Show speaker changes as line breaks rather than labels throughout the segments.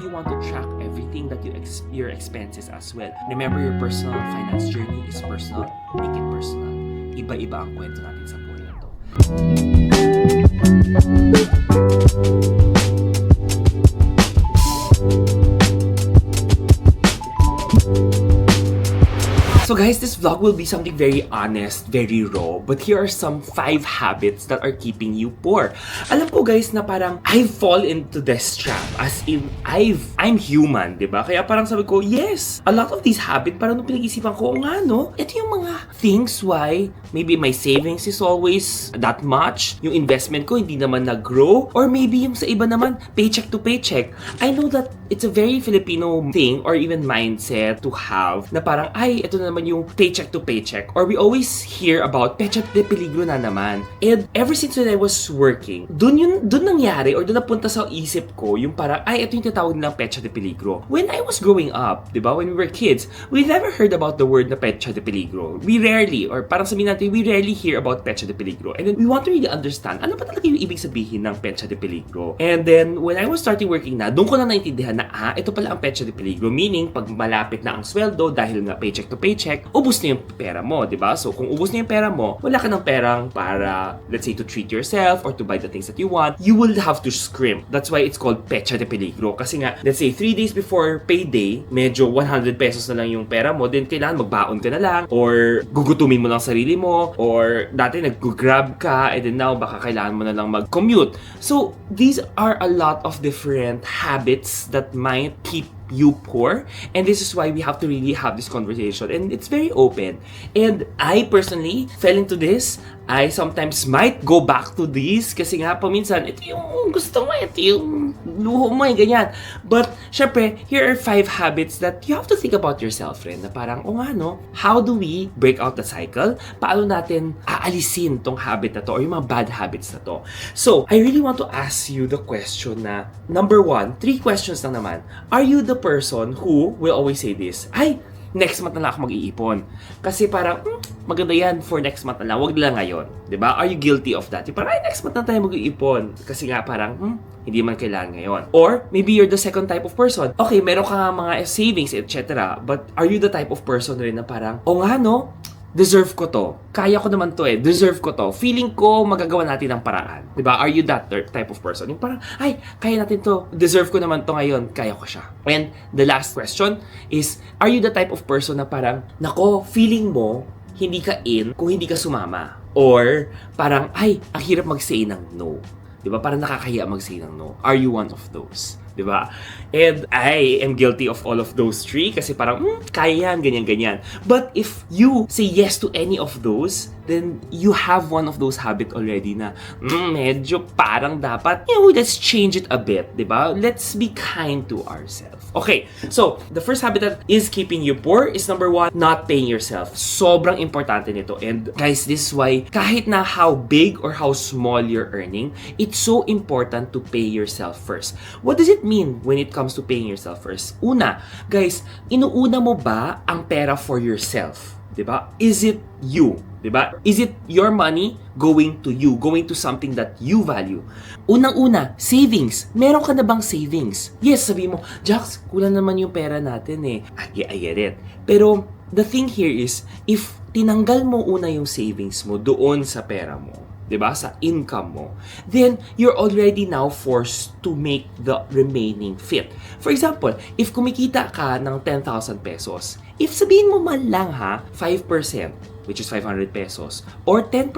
You want to track everything that your expenses as well. Remember, your personal finance journey is personal. Make it personal. Iba-iba ang kwento natin sa buhay na to. So guys, this vlog will be something very honest, very raw, but here are some 5 habits that are keeping you poor. Alam ko guys na parang I fall into this trap as in I'm human, diba? Kaya parang sabi ko, yes, a lot of these habits, parang nung pinag-isipan ko, nga no, ito yung mga things why maybe my savings is always that much, yung investment ko hindi naman nag-grow, or maybe yung sa iba naman, paycheck to paycheck. I know that it's a very Filipino thing or even mindset to have na parang, ay, ito na naman yung paycheck to paycheck, or we always hear about paycheck de peligro na naman. And ever since when I was working, dun nangyari or dun napunta sa isip ko yung parang, ay, ito yung tinatawag nilang paycheck de peligro. When I was growing up, di ba, when we were kids, we never heard about the word na paycheck de peligro. We rarely, or parang sabihin natin, we rarely hear about paycheck de peligro. And then we want to really understand, ano ba talaga yung ibig sabihin ng paycheck de peligro? And then when I was starting working na, doon ko na naintindihan na, ito pala ang paycheck de peligro. Meaning, pag malapit na ang sweldo dahil nga paycheck to paycheck, ubus na yung pera mo, di ba? So, kung ubus na yung pera mo, wala ka ng perang para, let's say, to treat yourself or to buy the things that you want, you will have to scrimp. That's why it's called pecha de peligro. Kasi nga, let's say, 3 days before payday, medyo 100 pesos na lang yung pera mo, then kailangan magbaon ka na lang, or gugutumin mo lang sarili mo, or dati nag-grab ka, and then now, baka kailangan mo na lang mag-commute. So, these are a lot of different habits that might keep you poor, and this is why we have to really have this conversation, and it's very open. And I personally fell into this. I sometimes might go back to this kasi nga paminsan ito yung gusto mo, ito yung luho mo, ganyan. But syempre, here are 5 habits that you have to think about yourself, friend, na parang, o nga no, how do we break out the cycle? Paano natin aalisin tong habit na to or yung mga bad habits na to? So, I really want to ask you the question na, number 1, 3 questions lang naman. Are you the person who will always say this, ay, next month na lang ako mag-iipon. Kasi parang, maganda yan for next month na lang, wag na lang ngayon. Diba? Are you guilty of that? Yung parang, ay, next month na tayo mag-iipon. Kasi nga parang, hindi man kailangan ngayon. Or, maybe you're the second type of person. Okay, meron ka nga mga savings, etc. But, are you the type of person rin na parang, o nga no, deserve ko to. Kaya ko naman to deserve ko to. Feeling ko magagawa natin ng paraan. Diba? Are you that type of person? Yung parang, ay, kaya natin to. Deserve ko naman to ngayon. Kaya ko siya. And the last question is, are you the type of person na parang, nako, feeling mo, hindi ka in kung hindi ka sumama? Or, parang, ay, ang hirap mag-say ng no. Diba? Parang nakakahiya mag-say ng no. Are you one of those? Diba? And I am guilty of all of those 3 kasi parang, kaya yan, ganyan-ganyan. But if you say yes to any of those, then you have one of those habit already na, medyo parang dapat, let's change it a bit, diba? Let's be kind to ourselves. Okay, so, the first habit that is keeping you poor is number 1, not paying yourself. Sobrang importante nito. And guys, this is why, kahit na how big or how small you're earning, it's so important to pay yourself first. What does it mean when it comes to paying yourself first? Una, guys, inuuna mo ba ang pera for yourself? Diba? Is it you? Diba? Is it your money going to you? Going to something that you value? Unang-una, savings. Meron ka na bang savings? Yes, sabi mo, Jax, kulang naman yung pera natin I get it. Pero, the thing here is, if tinanggal mo una yung savings mo doon sa pera mo, diba? Sa income mo, then you're already now forced to make the remaining fit. For example, if kumikita ka ng 10,000 pesos, if sabihin mo man lang 5%, which is 500 pesos, or 10%,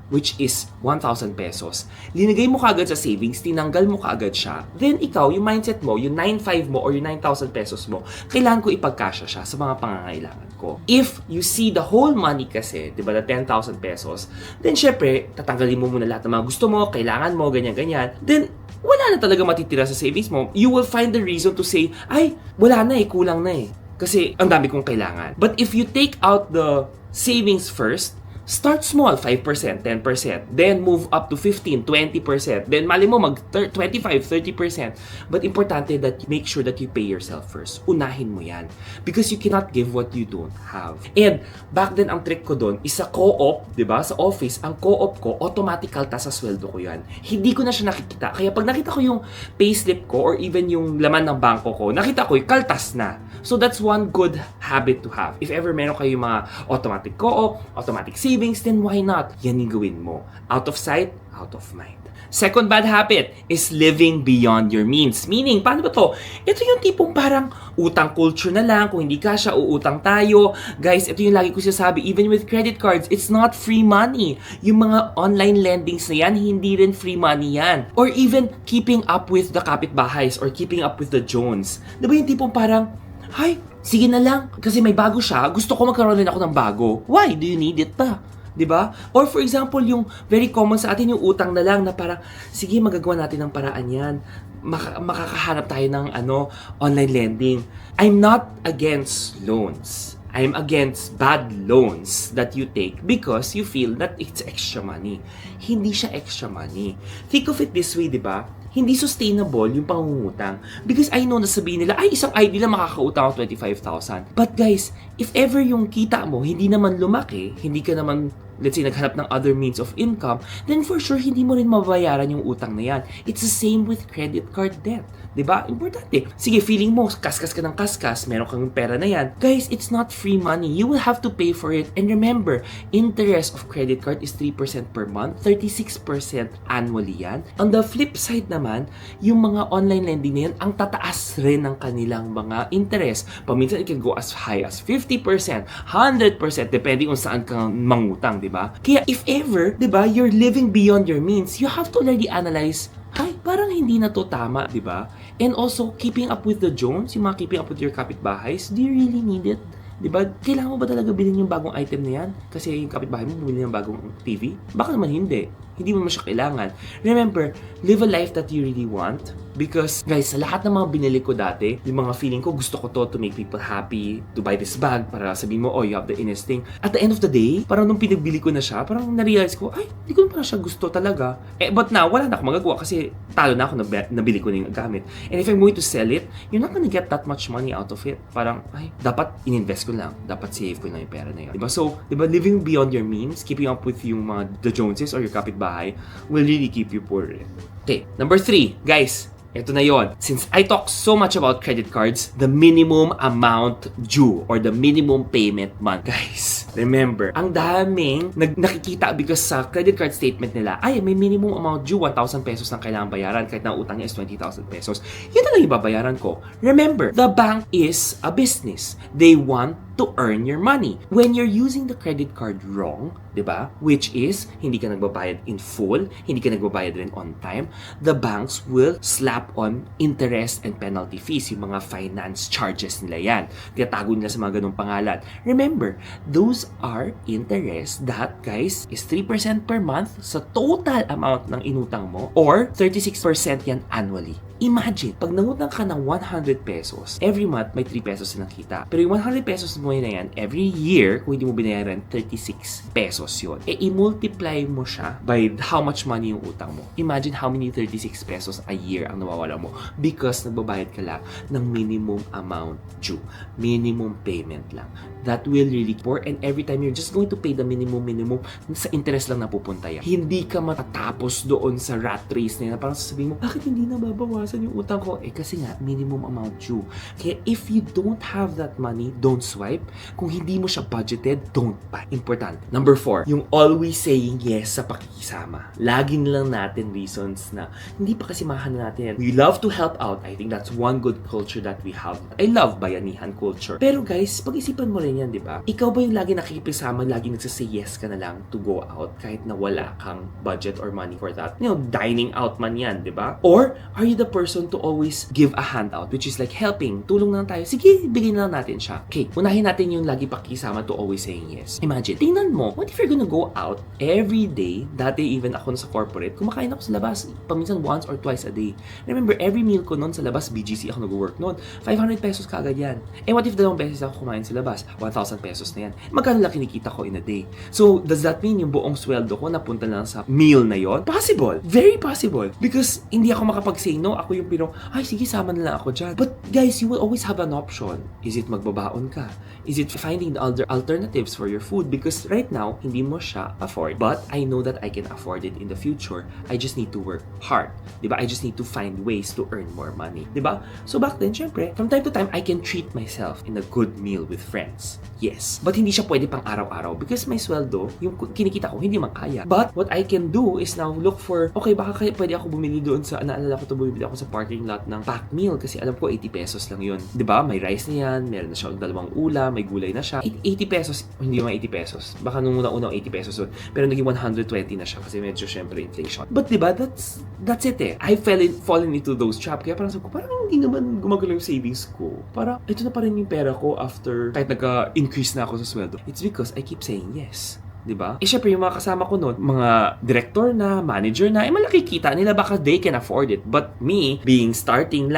which is 1,000 pesos, linagay mo kaagad sa savings, tinanggal mo kaagad siya, then ikaw, yung mindset mo, yung 9,500 mo or yung 9,000 pesos mo, kailangan ko ipagkasya siya sa mga pangangailangan ko. If you see the whole money kasi, diba, the 10,000 pesos, then syempre, tatanggalin mo muna lahat ng mga gusto mo, kailangan mo, ganyan-ganyan, then wala na talaga matitira sa savings mo. You will find the reason to say, ay, wala na kulang na kasi ang dami kong kailangan. But if you take out the savings first, Start small, 5%, 10%. Then move up to 15, 20%. Then mali mo mag 25, 30%. But importante that you make sure that you pay yourself first. Unahin mo yan. Because you cannot give what you don't have. And back then, ang trick ko doon is sa co-op, di ba? Sa office, ang co-op ko, automatic kalta sa sweldo ko yan. Hindi ko na siya nakikita. Kaya pag nakita ko yung payslip ko or even yung laman ng bangko ko, nakita ko yung kaltas na. So that's one good habit to have. If ever meron kayo mga automatic co-op, automatic savings, then why not? Yan yung gawin mo. Out of sight, out of mind. Second bad habit is living beyond your means. Meaning, paano ba to? Ito yung tipong parang utang culture na lang. Kung hindi kasya, uutang tayo. Guys, ito yung lagi ko sinasabi, even with credit cards, it's not free money. Yung mga online lendings na yan, hindi rin free money yan. Or even keeping up with the kapitbahays or keeping up with the Jones. Diba yung tipong parang, ay, sige na lang. Kasi may bago siya. Gusto ko magkaroon din ako ng bago. Why? Do you need it pa? 'Di ba? Or for example, yung very common sa atin yung utang na lang na parang, sige, magagawa natin ng paraan yan. Makakahanap tayo ng online lending. I'm not against loans. I'm against bad loans that you take because you feel that it's extra money. Hindi siya extra money. Think of it this way, 'di ba? Hindi sustainable yung pangungutang. Because I know na sabihin nila, ay, isang ID lang makakautang ako 25,000. But guys, if ever yung kita mo, hindi naman lumaki, hindi ka naman, let's say, naghanap ng other means of income, then for sure, hindi mo rin mabayaran yung utang na yan. It's the same with credit card debt. Diba? Importante. Sige, feeling mo, kaskas ka ng kaskas, meron kang pera na yan. Guys, it's not free money. You will have to pay for it. And remember, interest of credit card is 3% per month, 36% annually yan. On the flip side naman, yung mga online lending na yan, ang tataas rin ng kanilang mga interest. Paminsan, it can go as high as 50%, 100%, depending on saan kang mangutang, diba? Kaya if ever, diba, you're living beyond your means, you have to already analyze, ay, parang hindi na to tama, di ba? And also, keeping up with the Jones, yung mga keeping up with your kapitbahays, do you really need it? Di ba? Kailangan mo ba talaga bilhin yung bagong item na yan? Kasi yung kapitbahay mo bumili ng bagong TV? Baka naman hindi. Hindi mo naman siya kailangan. Remember, live a life that you really want. Because, guys, sa lahat ng mga binili ko dati, yung mga feeling ko, gusto ko to make people happy, to buy this bag, para sabihin mo, oh, you have the innest thing. At the end of the day, parang nung pinagbili ko na siya, parang na-realize ko, ay, hindi ko na parang siya gusto talaga. But now, wala na ako magagawa kasi talo na ako, nabili ko na yung gamit. And if I'm going to sell it, you're not gonna get that much money out of it. Parang, ay, dapat ininvest ko lang. Dapat save ko lang yung pera na yun. Diba? So, diba, living beyond your means, keeping up with yung mga the Joneses or your kapitbahay, will really keep you poor. Okay, number 3, guys. Ito na yon. Since I talk so much about credit cards, the minimum amount due or the minimum payment month. Guys, remember, ang daming nakikita because sa credit card statement nila, ay, may minimum amount due, 1,000 pesos ang kailangan bayaran kahit na utang niya is 20,000 pesos. Yun na lang yung babayaran ko. Remember, the bank is a business. They want to earn your money. When you're using the credit card wrong, diba? Which is, hindi ka nagbabayad in full, hindi ka nagbabayad rin on time, the banks will slap on interest and penalty fees, yung mga finance charges nila yan. Tinatago nila sa mga ganung pangalan. Remember, those are interest that, guys, is 3% per month sa total amount ng inutang mo or 36% yan annually. Imagine, pag nangutang ka ng 100 pesos, every month may 3 pesos na nakita. Pero yung 100 pesos mo na yan, every year, kung hindi mo binayaran, 36 pesos yun. I-multiply mo siya by how much money yung utang mo. Imagine how many 36 pesos a year ang nawawala mo because nagbabayad ka lang ng minimum amount due. Minimum payment lang. That will really pour, and every time you're just going to pay the minimum, sa interest lang napupunta yan. Hindi ka matatapos doon sa rat race na yan. Parang sasabihin mo, bakit hindi na babawasan yung utang ko? Kasi nga, minimum amount due. Kaya if you don't have that money, don't swipe. Kung hindi mo siya budgeted, don't buy. Important. Number 4, yung always saying yes sa pakikisama. Lagi nilang natin reasons na hindi pa kasi mahan natin yan. We love to help out. I think that's one good culture that we have. I love bayanihan culture. Pero guys, pag-isipan mo rin yan, di ba? Ikaw ba yung lagi nakikisama, lagi nagsasay yes ka na lang to go out kahit na wala kang budget or money for that? You know, dining out man yan, di ba? Or are you the person to always give a handout, which is like helping, tulong na lang tayo, sige, bigyan na lang natin siya. Okay, unahin unahin natin yung lagi pakisama to always saying yes. Imagine, tingnan mo, what if you're gonna go out every day? Dati even ako sa corporate, kumakain ako sa labas, paminsan once or twice a day. Remember, every meal ko noon sa labas, BGC ako nag-work noon, 500 pesos kaagad yan. And what if dalawang beses ako kumain sa labas? 1,000 pesos na yan. Magkano lang kinikita ko in a day? So, does that mean yung buong sweldo ko napunta lang sa meal na yon? Possible. Very possible. Because hindi ako makapag-say no. Ako yung ay sige, sama na lang ako dyan. But guys, you will always have an option. Is it magbabaon ka? Is it finding the other alternatives for your food? Because right now, hindi mo siya afford. But I know that I can afford it in the future. I just need to work hard. Diba? I just need to find ways to earn more money. Diba? So back then, syempre, from time to time, I can treat myself in a good meal with friends. Yes. But hindi siya pwede pang araw-araw because may sweldo, yung kinikita ko, hindi man kaya. But what I can do is now look for, okay, baka pwede ako bumili doon sa, naalala ko bumili ako sa parking lot ng pack meal kasi alam ko 80 pesos lang yun. Diba? May rice na yan, meron na siya dalawang ulam, may gulay na siya. 80 pesos, hindi yung 80 pesos. Baka nung una-unang 80 pesos doon. Pero naging 120 na siya kasi medyo syempre inflation. But diba, that's it eh. I fallen into those traps. Kaya parang sabi ko, parang hindi naman gumagalaw yung savings ko. Parang ito na pa rin yung pera ko after kahit nagka-increase na ako sa sweldo. It's because I keep saying yes. Diba? Eh syempre yung mga kasama ko noon, mga director na, manager na, malaki kita nila baka they can afford it. But me, being starting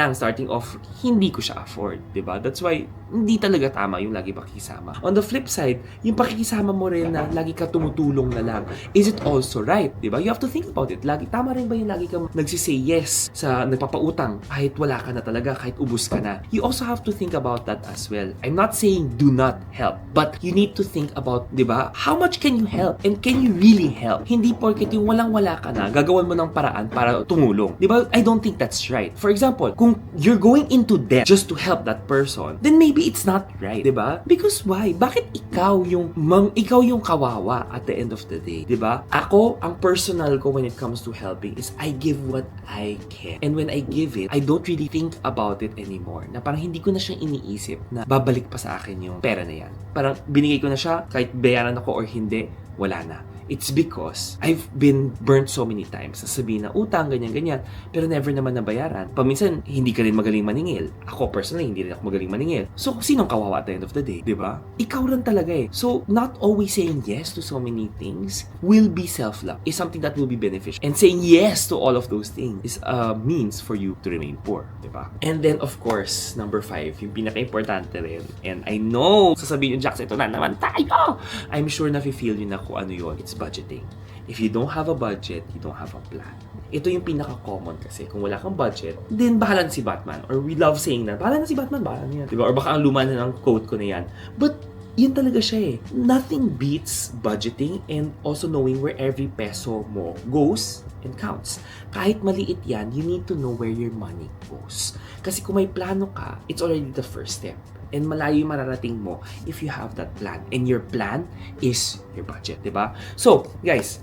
off, hindi ko siya afford. Diba? That's why, hindi talaga tama yung lagi pakikisama. On the flip side, yung pakikisama mo rin na lagi ka tumutulong na lang, is it also right? Diba? You have to think about it. Tama rin ba yung lagi ka nagsisay yes sa nagpapautang kahit wala ka na talaga, kahit ubus ka na? You also have to think about that as well. I'm not saying do not help, but you need to think about, diba, how much can you help? And can you really help? Hindi porket yung walang-wala ka na, gagawan mo ng paraan para tumulong. Diba? I don't think that's right. For example, kung you're going into debt just to help that person, then maybe it's not right. Diba? Because why? Bakit ikaw yung kawawa at the end of the day? Diba? Ako, ang personal ko when it comes to helping is I give what I can. And when I give it, I don't really think about it anymore. Na parang hindi ko na siya iniisip na babalik pa sa akin yung pera na yan. Parang binigay ko na siya, kahit bayaran ako or hindi, wala na. It's because I've been burnt so many times. Sasabihin na utang, ganyan-ganyan, pero never naman nabayaran. Paminsan, hindi ka rin magaling maningil. Ako personally, hindi rin ako magaling maningil. So, sinong kawawa at the end of the day? Diba? Ikaw rin talaga eh. So, not always saying yes to so many things will be self-love. Is something that will be beneficial. And saying yes to all of those things is a means for you to remain poor. Diba? And then, of course, number 5, yung pinaka-importante rin. And I know, sasabihin yung Jax, ito na naman tayo! I'm sure na feel yun na kung ano yun. It's budgeting. If you don't have a budget, you don't have a plan. Ito yung pinaka-common kasi. Kung wala kang budget, then bahala na si Batman. Or we love saying na, bahala na si Batman, bahala na yan. Diba? Or baka ang luma na ng quote ko na yan. But, yun talaga siya eh. Nothing beats budgeting and also knowing where every peso mo goes and counts. Kahit maliit yan, you need to know where your money goes. Kasi kung may plano ka, it's already the first step. And malayo yung mararating mo if you have that plan. And your plan is your budget, diba? So, guys,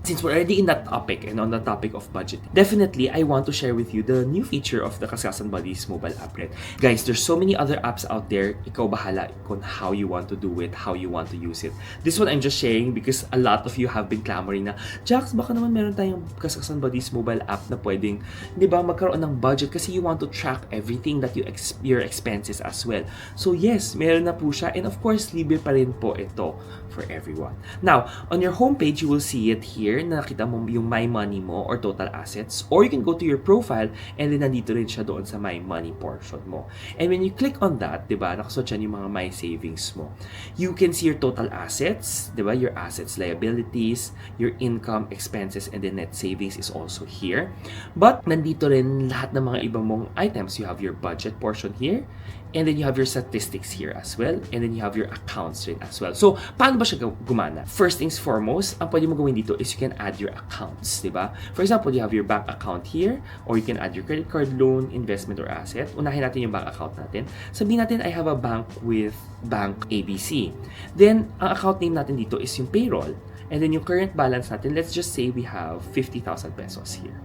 since we're already in that topic and on the topic of budgeting, definitely I want to share with you the new feature of the Kaskasan Buddies mobile app. Right? Guys, there's so many other apps out there. Ikaw bahala kung how you want to do it, how you want to use it. This one I'm just sharing because a lot of you have been clamoring na, Jax, baka naman meron tayong Kaskasan Buddies mobile app na pwedeng, di ba, magkaroon ng budget kasi you want to track everything that your expenses as well. So yes, meron na po siya. And of course, libre pa rin po ito for everyone. Now, on your homepage, you will see it here na nakita mo yung My Money mo or total assets, or you can go to your profile and then nandito rin siya doon sa My Money portion mo. And when you click on that, diba, nakasuot siya yung mga My Savings mo. You can see your total assets, diba, your assets, liabilities, your income, expenses, and then net savings is also here. But nandito rin lahat ng mga ibang mong items. You have your budget portion here, and then you have your statistics here as well, and then you have your accounts rin as well. So, paano ba siya gumana? First things foremost, ang pwede mo gawin dito is you can add your accounts, di ba? For example, you have your bank account here, or you can add your credit card, loan, investment, or asset. Unahin natin yung bank account natin. Sabihin natin, I have a bank with Bank ABC. Then, ang account name natin dito is yung payroll. And then yung current balance natin, let's just say we have 50,000 pesos here.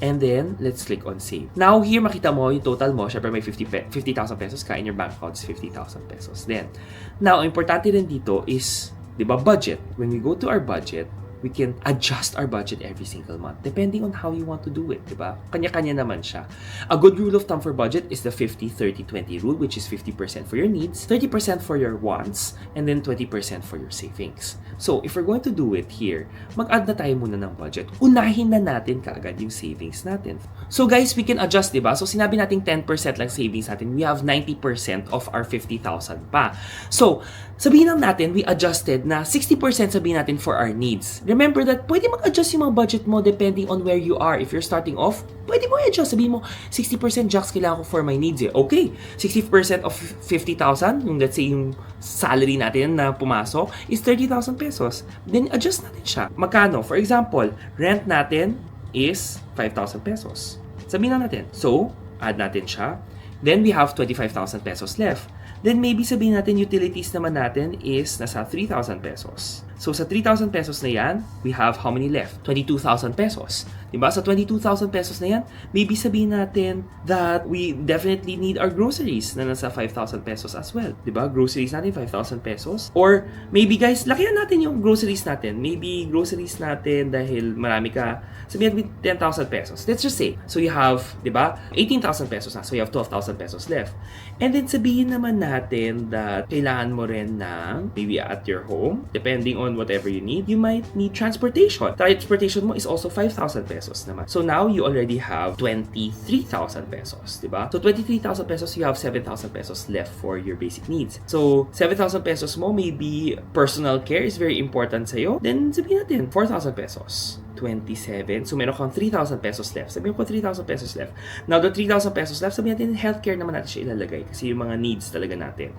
And then, let's click on save. Now, here makita mo yung total mo. Syempre may 50,000 pesos ka and your bank account is 50,000 pesos. Then, now, importante rin dito is, di ba, budget. When we go to our budget, we can adjust our budget every single month depending on how you want to do it, diba? Kanya-kanya naman siya. A good rule of thumb for budget is the 50-30-20 rule, which is 50% for your needs, 30% for your wants, and then 20% for your savings. So, if we're going to do it here, mag-add na tayo muna ng budget. Unahin na natin kaagad yung savings natin. So guys, we can adjust, diba? So, sinabi natin 10% lang savings natin. We have 90% of our 50,000 pa. So, sabihin lang natin, we adjusted na 60% sabihin natin for our needs. Remember that pwede mag-adjust yung mga budget mo depending on where you are. If you're starting off, pwede mo i-adjust. Sabihin mo, 60% jacks kailangan ko for my needs eh. Okay, 60% of 50,000, yung let's say yung salary natin na pumasok is 30,000 pesos. Then adjust natin siya. Magkano? For example, rent natin is 5,000 pesos. Sabihin na natin. So, add natin siya. Then we have 25,000 pesos left. Then maybe sabihin natin utilities naman natin is nasa 3,000 pesos. So sa 3,000 pesos na yan, we have how many left? 22,000 pesos. Diba? Sa 22,000 pesos na yan, maybe sabihin natin that we definitely need our groceries na nasa 5,000 pesos as well. Diba? Groceries natin, 5,000 pesos. Or maybe guys, lakihan natin yung groceries natin. Maybe groceries natin dahil marami ka, sabihin natin 10,000 pesos. Let's just say, so you have, diba? 18,000 pesos na. So you have 12,000 pesos left. And then sabihin naman natin that kailangan mo rin ng, maybe at your home, depending on whatever you need, you might need transportation. Transportation mo is also 5,000 pesos naman. So now you already have 23,000 pesos, diba? So 23,000 pesos, you have 7,000 pesos left for your basic needs. So 7,000 pesos mo, maybe personal care is very important sa'yo. Then sabihin natin, 4,000 pesos. 27. So, meron kang 3,000 pesos left. Sabihin ko 3,000 pesos left. Now, the 3,000 pesos left, sabihin natin, healthcare naman natin siya ilalagay kasi yung mga needs talaga natin.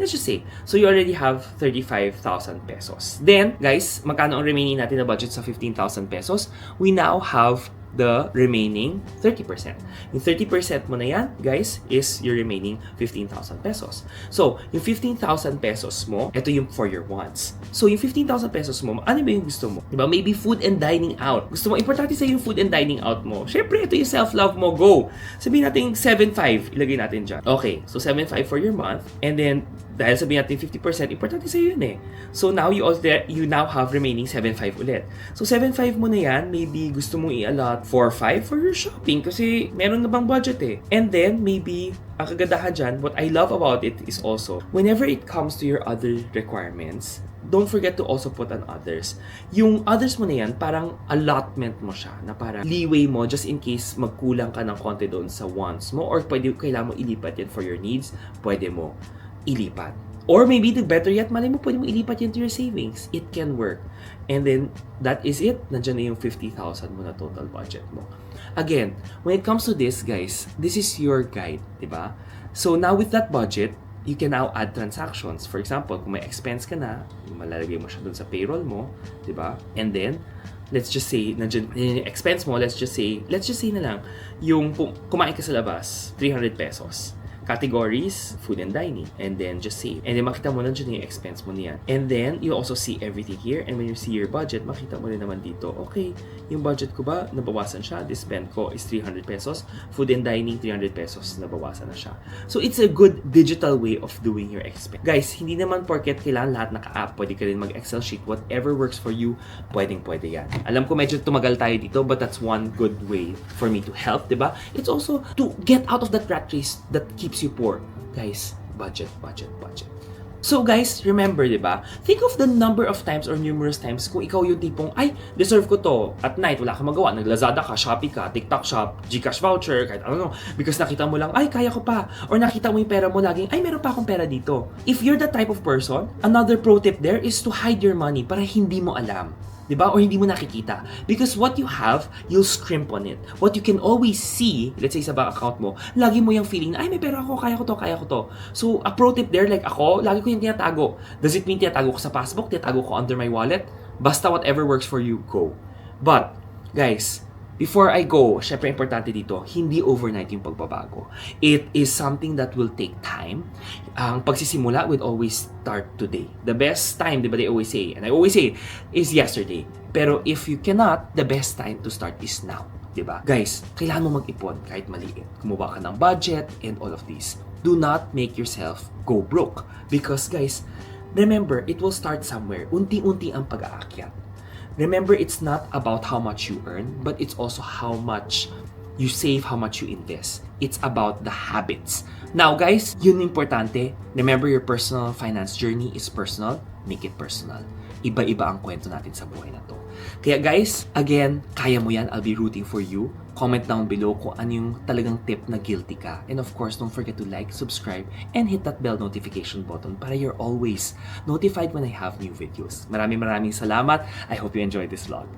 Let's just say, so you already have 35,000 pesos. Then, guys, magkano ang remaining natin na budget sa 15,000 pesos? We now have the remaining 30%. Yung 30% mo na yan, guys, is your remaining 15,000 pesos. So, yung 15,000 pesos mo, ito yung for your wants. So, yung 15,000 pesos mo, ano ba yung gusto mo? Diba? Maybe food and dining out. Gusto mo, importante sa'yo yung food and dining out mo. Syempre, ito yung self-love mo. Go! Sabihin natin 7,500. Ilagay natin dyan. Okay, so 7,500 for your month. And then, dahil sabihin natin 50%, importante sa'yo yun eh. So, now you now have remaining 7,500 ulit. So, 7,500 mo na yan, maybe gusto mong i-allot 4,500 for your shopping kasi meron na bang budget eh. And then, maybe, ang kagandahan dyan, what I love about it is also, whenever it comes to your other requirements, don't forget to also put on others. Yung others mo na yan, parang allotment mo siya, na parang leeway mo just in case magkulang ka ng konti doon sa wants mo or kailangan mo ilipat yan for your needs, pwede mo ilipat. Or maybe the better yet, malay mo, pwede mo ilipat yan to your savings. It can work. And then, that is it. Nandiyan na yung 50,000 mo na total budget mo. Again, when it comes to this, guys, this is your guide, diba? So now with that budget, you can now add transactions. For example, kung may expense ka na, malalagay mo siya dun sa payroll mo, diba? And then, let's just say, nandiyan yung expense mo, let's just say na lang, yung kumain ka sa labas, 300 pesos. Categories, food and dining, and then just save. And then makita mo nandiyan yung expense mo niyan. And then, you also see everything here. And when you see your budget, makita mo rin naman dito, okay, yung budget ko ba, nabawasan siya. The spend ko is 300 pesos. Food and dining, 300 pesos, nabawasan na siya. So, it's a good digital way of doing your expense. Guys, hindi naman porket kailangan lahat naka-app. Pwede ka rin mag-Excel sheet. Whatever works for you, pwede yan. Alam ko medyo tumagal tayo dito, but that's one good way for me to help, diba? It's also to get out of that rat race that keeps you poor. Guys, budget. So guys, remember, diba? Think of the number of times or numerous times kung ikaw yung tipong, ay, deserve ko to. At night, wala kang magawa. Nag-Lazada ka, Shopee ka, TikTok shop, Gcash voucher, kahit ano. Because nakita mo lang, ay, kaya ko pa. Or nakita mo yung pera mo laging, ay, meron pa akong pera dito. If you're the type of person, another pro tip there is to hide your money para hindi mo alam. Diba? Or hindi mo nakikita. Because what you have, you'll scrimp on it. What you can always see, let's say sa bank account mo, lagi mo yung feeling na, ay, may pera ako, kaya ko to. So, a pro tip there, like ako, lagi ko yung tinatago. Does it mean tinatago ko sa passbook? Tinatago ko under my wallet? Basta whatever works for you, go. But, guys, before I go, syempre importante dito, hindi overnight yung pagbabago. It is something that will take time. Ang pagsisimula will always start today. The best time, di ba they always say, and I always say, is yesterday. Pero if you cannot, the best time to start is now. Diba? Guys, kailangan mo mag-ipon kahit maliit. Kumuha ka ng budget and all of this. Do not make yourself go broke. Because guys, remember, it will start somewhere. Unti-unti ang pag-aakyat. remember, it's not about how much you earn, but it's also how much you save, how much you invest. It's about the habits. Now guys, yun importante. Remember, your personal finance journey is personal. Make it personal. Iba-iba ang kwento natin sa buhay na to. Kaya guys, again, kaya mo yan. I'll be rooting for you. Comment down below kung ano yung talagang tip na guilty ka. And of course, don't forget to like, subscribe, and hit that bell notification button para you're always notified when I have new videos. Maraming salamat. I hope you enjoyed this vlog.